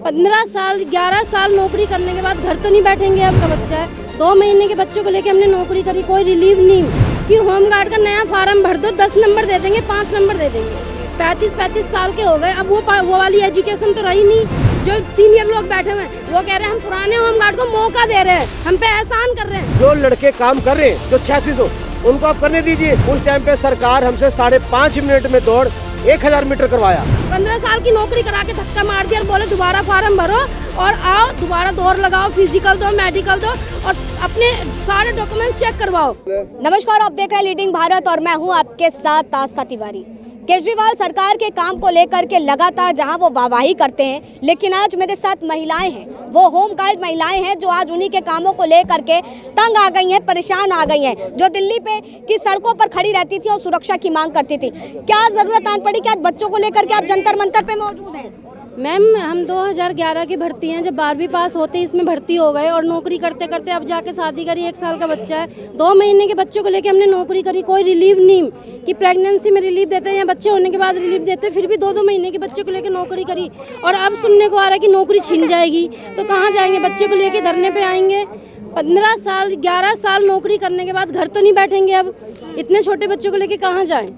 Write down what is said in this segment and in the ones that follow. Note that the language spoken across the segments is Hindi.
15 साल 11 साल नौकरी करने के बाद घर तो नहीं बैठेंगे। आपका बच्चा है, 2 महीने के बच्चों को लेके हमने नौकरी करी, कोई रिलीव नहीं कि होमगार्ड का नया फार्म भर दो, 10 नंबर दे देंगे, 5 नंबर दे देंगे। 35 साल के हो गए, अब वो वाली एजुकेशन तो रही नहीं। जो सीनियर लोग बैठे हुए हैं वो कह रहे हैं हम पुराने होमगार्ड को मौका दे रहे हैं, हम पे एहसान कर रहे हैं। जो लड़के काम कर रहे हैं जो 8600 उनको आप करने दीजिए। उस टाइम पे सरकार हमसे 5.5 मिनट में दौड़ 1000 मीटर करवाया। 15 साल की नौकरी करा के धक्का मार दिया और बोले दोबारा फार्म भरो और आओ दोबारा दौड़ लगाओ, फिजिकल दो, मेडिकल दो और अपने सारे डॉक्यूमेंट चेक करवाओ। नमस्कार, आप देख रहे हैं लीडिंग भारत और मैं हूं आपके साथ आस्था तिवारी। केजरीवाल सरकार के काम को लेकर के लगातार जहां वो वाहवाही करते हैं, लेकिन आज मेरे साथ महिलाएं हैं, वो होमगार्ड महिलाएं हैं जो आज उन्हीं के कामों को लेकर के तंग आ गई हैं, परेशान आ गई हैं, जो दिल्ली पे की सड़कों पर खड़ी रहती थी और सुरक्षा की मांग करती थी। क्या जरूरत आन पड़ी कि आज बच्चों को लेकर के आप जंतर मंतर पे मौजूद हैं? मैम, हम 2011 की भर्ती हैं, जब 12वीं पास होते ही इसमें भर्ती हो गए और नौकरी करते करते अब जाके शादी करी। 1 साल का बच्चा है, 2 महीने के बच्चों को लेके हमने नौकरी करी, कोई रिलीव नहीं कि प्रेगनेंसी में रिलीव देते हैं या बच्चे होने के बाद रिलीव देते हैं, फिर भी 2-2 महीने के बच्चे को लेके नौकरी करी। और अब सुनने को आ रहा है कि नौकरी छीन जाएगी, तो कहाँ जाएंगे? बच्चे को लेके धरने पे आएंगे। 15 साल 11 साल नौकरी करने के बाद घर तो नहीं बैठेंगे। अब इतने छोटे बच्चों को लेके कहाँ जाएं?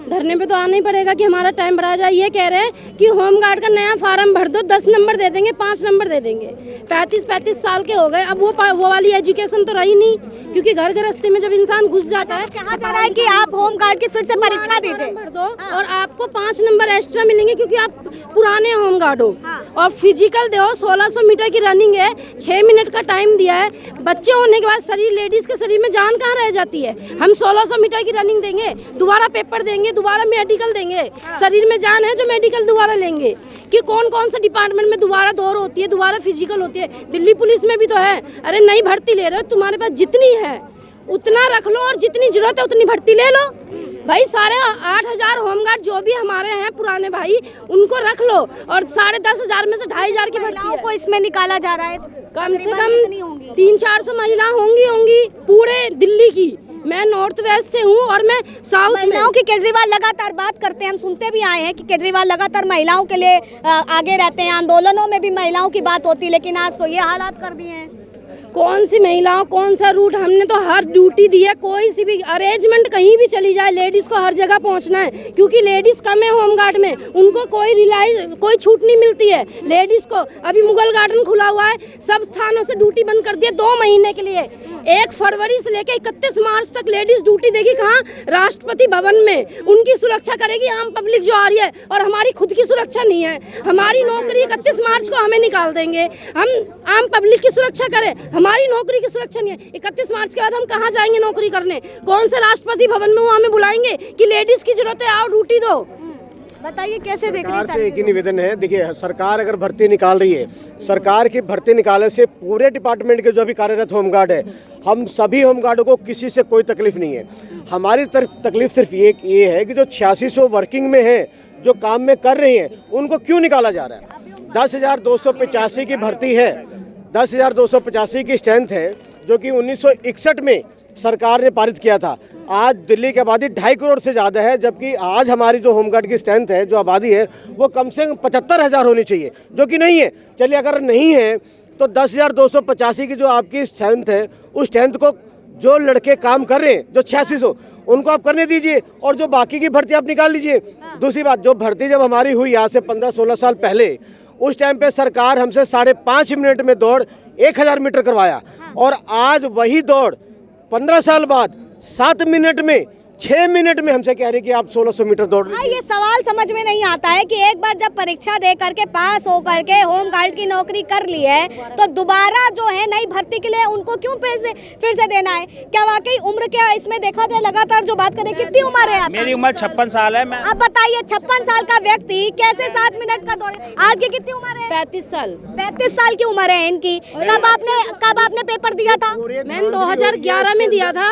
धरने पे तो आना ही पड़ेगा कि हमारा टाइम बढ़ा जाए। ये कह रहे हैं कि होमगार्ड का नया फार्म भर दो, 10 नंबर दे देंगे, 5 नंबर दे देंगे। 35 साल के हो गए, अब वो वाली एजुकेशन तो रही नहीं, क्योंकि घर गृहस्थी में जब इंसान घुस जाता है। कहा जा रहा है कि आप होमगार्ड की फिर से परीक्षा दीजिए भर दो और आपको 5 नंबर एक्स्ट्रा मिलेंगे क्योंकि आप पुराने होमगार्ड हो। और फिजिकल दो, 1600 मीटर की रनिंग है, 6 मिनट का टाइम दिया है। बच्चे होने के बाद शरीर, लेडीज के शरीर में जान कहाँ रह जाती है? हम 1600 मीटर की रनिंग देंगे, दोबारा पेपर देंगे, दोबारा मेडिकल देंगे। शरीर में जान है जो मेडिकल दोबारा लेंगे कि कौन कौन से डिपार्टमेंट में दोबारा दौड़ होती है, दोबारा फिजिकल होती है। दिल्ली पुलिस में भी तो है। अरे नई भर्ती ले रहे हो, तुम्हारे पास जितनी है उतना रख लो और जितनी जरूरत है उतनी भर्ती ले लो भाई। 8,500 होमगार्ड जो भी हमारे हैं पुराने भाई, उनको रख लो और 10,500 में से 2,500 की भर्ती को इसमें निकाला जा रहा है। कम से कम 300-400 महिला होंगी पूरे दिल्ली की। मैं नॉर्थ वेस्ट से हूँ और मैं साउथ में। महिलाओं की केजरीवाल लगातार बात करते हैं, हम सुनते भी आए हैं कि केजरीवाल लगातार महिलाओं के लिए आगे रहते हैं, आंदोलनों में भी महिलाओं की बात होती है, लेकिन आज तो ये हालात कर दिए हैं। कौन सी महिलाओं, कौन सा रूट? हमने तो हर ड्यूटी दी है। कोई सी भी अरेंजमेंट कहीं भी चली जाए, लेडीज को हर जगह पहुंचना है, क्योंकि लेडीज कम है होमगार्ड में, उनको कोई छूट नहीं मिलती है लेडीज को। अभी मुगल गार्डन खुला हुआ है, सब स्थानों से ड्यूटी बंद कर दिया 2 महीने के लिए। 1 फरवरी से लेकर 31 मार्च तक लेडीज ड्यूटी देगी कहाँ? राष्ट्रपति भवन में। उनकी सुरक्षा करेगी आम पब्लिक जो आ रही है, और हमारी खुद की सुरक्षा नहीं है। हमारी नौकरी 31 मार्च को हमें निकाल देंगे, हम आम पब्लिक की सुरक्षा करें, हमारी नौकरी की सुरक्षा नहीं है। 31 मार्च के बाद हम कहाँ जाएंगे नौकरी करने? कौन से राष्ट्रपति भवन में वो हमें बुलाएंगे कि लेडीज की जरूरत है, आओ ड्यूटी दो? बताइए कैसे देख रहे हैं? सरकार से एक ही निवेदन है, देखिए सरकार अगर भर्ती निकाल रही है, सरकार की भर्ती निकालने से पूरे डिपार्टमेंट के जो भी कार्यरत होमगार्ड है, हम सभी होमगार्डों को किसी से कोई तकलीफ नहीं है। हमारी तकलीफ सिर्फ ये है कि जो 8600 वर्किंग में है, जो काम में कर रही हैं, उनको क्यों निकाला जा रहा है? 10,285 की भर्ती है, 10,285 की स्ट्रेंथ है, जो कि 1961 में सरकार ने पारित किया था। आज दिल्ली की आबादी 2.5 करोड़ से ज़्यादा है, जबकि आज हमारी जो होमगार्ड की स्ट्रेंथ है, जो आबादी है, वो कम से कम 75,000 होनी चाहिए, जो कि नहीं है। चलिए अगर नहीं है तो 10,285 की जो आपकी स्ट्रेंथ है, उस स्ट्रेंथ को जो लड़के काम कर रहे हैं जो 8600 उनको आप करने दीजिए और जो बाकी की भर्ती आप निकाल लीजिए। दूसरी बात, जो भर्ती जब हमारी हुई आज से 15-16 साल पहले, उस टाइम पे सरकार हमसे 5.5 मिनट में दौड़ 1000 मीटर करवाया, और आज वही दौड़ 15 साल बाद 7 मिनट में, 6 मिनट में हमसे कह रही कि आप 1600 मीटर दौड़ रहे हैं। ये सवाल समझ में नहीं आता है कि एक बार जब परीक्षा दे करके पास हो करके होमगार्ड की नौकरी कर ली है, तो दोबारा जो है नई भर्ती के लिए उनको क्यों फिर से देना है? क्या वाकई उम्र क्या इसमें देखा जाए? लगातार जो बात करें, कितनी उम्र है आपकी? मेरी उम्र 56 साल है। आप बताइए, 56 साल का व्यक्ति कैसे 7 मिनट का दौड़े? आपकी कितनी उम्र है? 35 साल। 35 साल की उम्र है इनकी। कब आपने पेपर दिया था? मैंने 2011 में दिया था।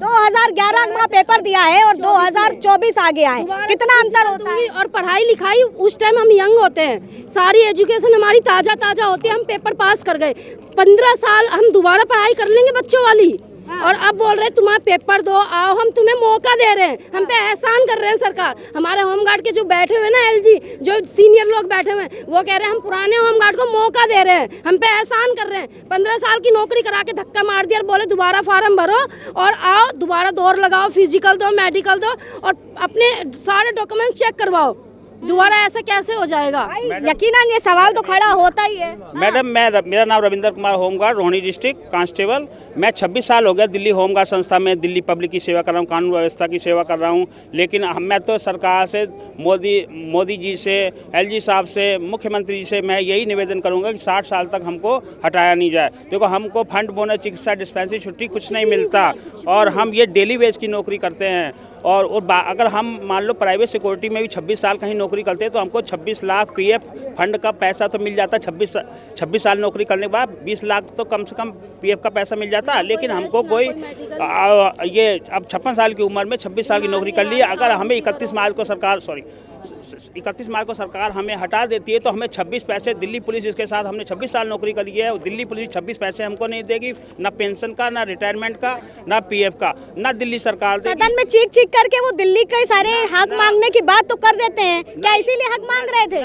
2011 में पेपर दिया है और 2024 आ गया है, कितना अंतर होता है? और पढ़ाई लिखाई उस टाइम हम यंग होते हैं, सारी एजुकेशन हमारी ताज़ा होती है, हम पेपर पास कर गए। 15 साल हम दोबारा पढ़ाई कर लेंगे बच्चों वाली? और अब बोल रहे तुम्हारा पेपर दो, आओ हम तुम्हें मौका दे रहे हैं, हम पे एहसान कर रहे हैं सरकार। हमारे होमगार्ड के जो बैठे हुए ना एलजी, जो सीनियर लोग बैठे हुए हैं, वो कह रहे हैं हम पुराने होमगार्ड को मौका दे रहे हैं, हम पे एहसान कर रहे हैं। 15 साल की नौकरी करा के धक्का मार दिया और बोले दोबारा फार्म भरो और आओ दोबारा दौड़ लगाओ, फिजिकल दो, मेडिकल दो और अपने सारे डॉक्यूमेंट्स चेक करवाओ। दोबारा ऐसा कैसे हो जाएगा? यकीनन ये सवाल तो खड़ा होता ही है। मैडम मेरा नाम Ravinder Kumar, home guard, Rohini district constable. मैं 26 साल हो गया दिल्ली होमगार्ड संस्था में दिल्ली पब्लिक की सेवा कर रहा हूँ, कानून व्यवस्था की सेवा कर रहा हूँ। लेकिन मैं तो सरकार से, मोदी जी से, एलजी साहब से, मुख्यमंत्री जी से मैं यही निवेदन करूँगा कि 60 साल तक हमको हटाया नहीं जाए। देखो हमको फंड, बोनस, चिकित्सा, डिस्पेंसरी, छुट्टी कुछ नहीं मिलता और हम ये डेली वेज की नौकरी करते हैं। और अगर हम मान लो प्राइवेट सिक्योरिटी में भी 26 साल कहीं नौकरी करते हैं तो हमको 26 लाख पीएफ फंड का पैसा तो मिल जाता। 26 साल नौकरी करने के बाद 20 लाख तो कम से कम पीएफ का पैसा मिल जाता। लेकिन हमको कोई ये अब 56 साल की उम्र में 26 साल की नौकरी कर ली, अगर हमें 31 मार्च को सरकार हमें हटा देती है तो हमें 26 पैसे, दिल्ली पुलिस जिसके साथ हमने 26 साल नौकरी करी है, दिल्ली पुलिस 26 पैसे हमको नहीं देगी, ना पेंशन का, ना रिटायरमेंट का, ना पीएफ का, ना दिल्ली सरकार देगी। सदन में चीख चीख करके वो दिल्ली के सारे हक मांगने की बात तो कर देते हैं, क्या इसीलिए हक मांग रहे थे?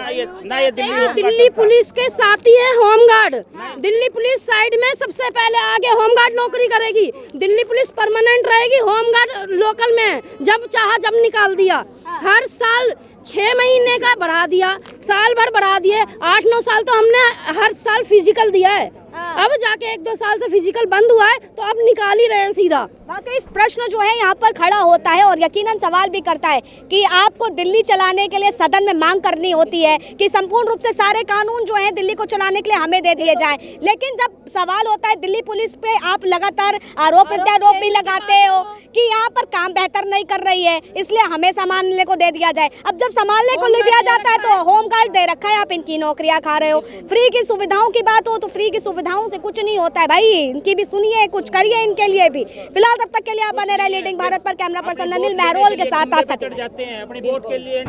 ना ये दिल्ली पुलिस के साथी है होमगार्ड। दिल्ली पुलिस साइड में सबसे पहले आगे होमगार्ड नौकरी करेगी, दिल्ली पुलिस परमानेंट रहेगी, होमगार्ड लोकल में जब चाहा जब निकाल दिया। हर साल 6 महीने का बढ़ा दिया, साल भर बढ़ा दिए, 8-9 साल तो हमने हर साल फिजिकल दिया है। अब जाके 1-2 साल से फिजिकल बंद हुआ है तो अब निकाल ही रहे हैं सीधा। वाकई इस प्रश्न जो है यहाँ पर खड़ा होता है और यकीनन सवाल भी करता है कि आपको दिल्ली चलाने के लिए सदन में मांग करनी होती है कि संपूर्ण रूप से सारे कानून जो हैं दिल्ली को चलाने के लिए हमें दे दिए जाएं। लेकिन जब सवाल होता है दिल्ली पुलिस पे, आप लगातार आरोप प्रत्यारोप भी लगाते हो कि यहाँ पर काम बेहतर नहीं कर रही है, इसलिए हमें संभालने को दे दिया जाए। अब जब संभालने को ले दिया जाता है तो होमगार्ड दे रखा है, आप इनकी नौकरियाँ खा रहे हो। फ्री की सुविधाओं की बात हो तो फ्री की सुविधाओं से कुछ नहीं होता है भाई, इनकी भी सुनिए, कुछ करिए इनके लिए भी। फिलहाल तब तक के लिए आप बने रहे लीडिंग भारत पर। कैमरा पर्सन अनिल मेहरोल के साथ आस्था। जाते हैं अपनी वोट के लिए।